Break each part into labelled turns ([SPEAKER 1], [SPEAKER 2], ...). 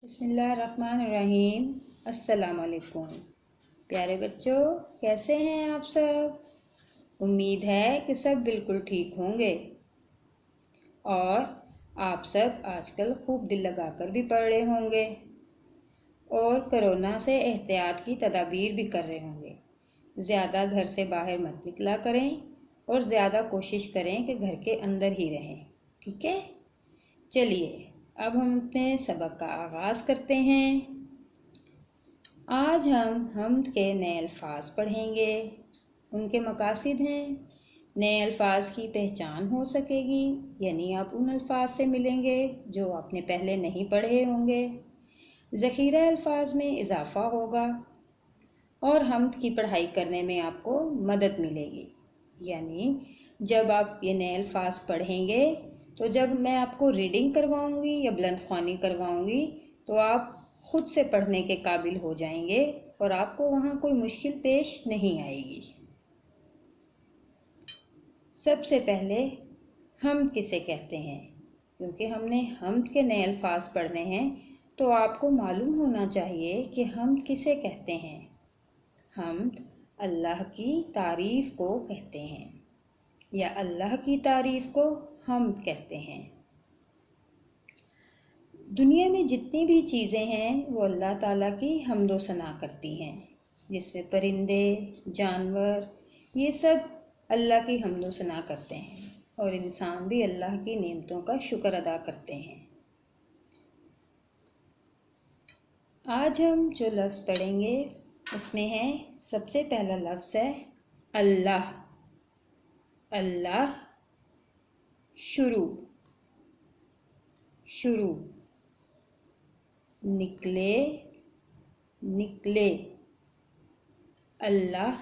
[SPEAKER 1] बिस्मिल्लाहिर्रहमानिर्रहीम। अस्सलाम वालेकुम। प्यारे बच्चों, कैसे हैं आप सब? उम्मीद है कि सब बिल्कुल ठीक होंगे और आप सब आजकल खूब दिल लगाकर भी पढ़ रहे होंगे और कोरोना से एहतियात की तदाबीर भी कर रहे होंगे। ज़्यादा घर से बाहर मत निकला करें और ज़्यादा कोशिश करें कि घर के अंदर ही रहें। ठीक है, चलिए अब हम अपने सबक का आगाज़ करते हैं। आज हम हम्द के नए अल्फाज पढ़ेंगे। उनके मकासद हैं नए अल्फाज की पहचान हो सकेगी, यानी आप उन अल्फाज से मिलेंगे जो आपने पहले नहीं पढ़े होंगे। ज़ख़ीरा अल्फाज में इजाफ़ा होगा और हम्द की पढ़ाई करने में आपको मदद मिलेगी। यानी जब आप ये नए अल्फाज पढ़ेंगे तो जब मैं आपको रीडिंग करवाऊंगी या बुलंद ख्वानी करवाऊंगी तो आप खुद से पढ़ने के काबिल हो जाएंगे और आपको वहाँ कोई मुश्किल पेश नहीं आएगी। सबसे पहले हम्द किसे कहते हैं, क्योंकि हमने हम्द के नए अल्फाज पढ़ने हैं तो आपको मालूम होना चाहिए कि हम्द किसे कहते हैं। हम्द अल्लाह की तारीफ़ को कहते हैं या अल्लाह की तारीफ़ को हम्द कहते हैं। दुनिया में जितनी भी चीज़ें हैं वो अल्लाह ताला की हम्दो सना करती हैं, जिसमें परिंदे, जानवर, ये सब अल्लाह की हम्दो सना करते हैं और इंसान भी अल्लाह की नेमतों का शुक्र अदा करते हैं। आज हम जो लफ्ज़ पढ़ेंगे उसमें है, सबसे पहला लफ्ज़ है अल्लाह। अल्लाह, शुरू, शुरू, निकले, निकले। अल्लाह,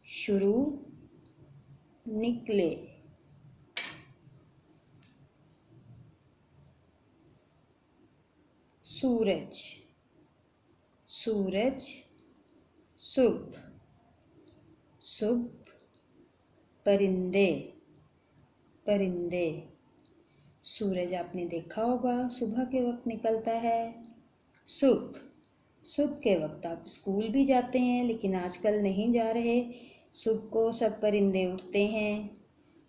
[SPEAKER 1] शुरू, निकले। सूरज, सूरज, सुबह, सुबह। परिंदे, परिंदे। सूरज आपने देखा होगा सुबह के वक्त निकलता है। सुबह, सुबह के वक्त आप स्कूल भी जाते हैं, लेकिन आजकल नहीं जा रहे। सुबह को सब परिंदे उठते हैं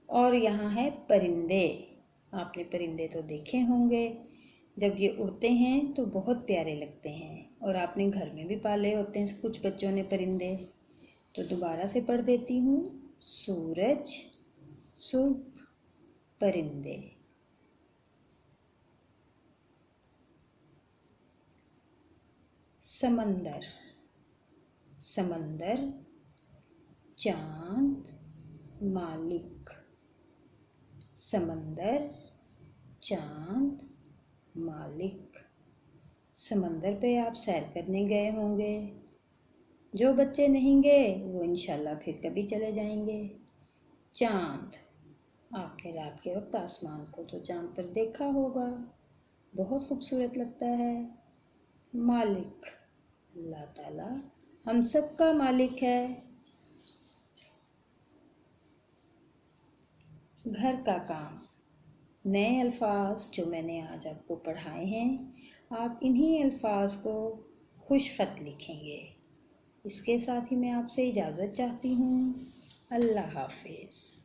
[SPEAKER 1] और यहाँ है परिंदे। आपने परिंदे तो देखे होंगे, जब ये उड़ते हैं तो बहुत प्यारे लगते हैं और आपने घर में भी पाले होते हैं कुछ बच्चों ने परिंदे। तो दोबारा से पढ़ देती हूँ, सूरज, सुबह, परिंदे। समंदर, समंदर, चांद, मालिक। समंदर, चांद, मालिक। समंदर पे आप सैर करने गए होंगे। जो बच्चे नहीं गए वो इंशाल्लाह फिर कभी चले जाएंगे। चांद, आपने रात के वक्त आसमान को तो चांद पर देखा होगा, बहुत खूबसूरत लगता है। मालिक, अल्लाह ताला हम सब का मालिक है। घर का काम, नए अल्फाज जो मैंने आज आपको पढ़ाए हैं, आप इन्हीं अल्फाज को खुश खत लिखेंगे। इसके साथ ही मैं आपसे इजाज़त चाहती हूँ। अल्लाह हाफिज़।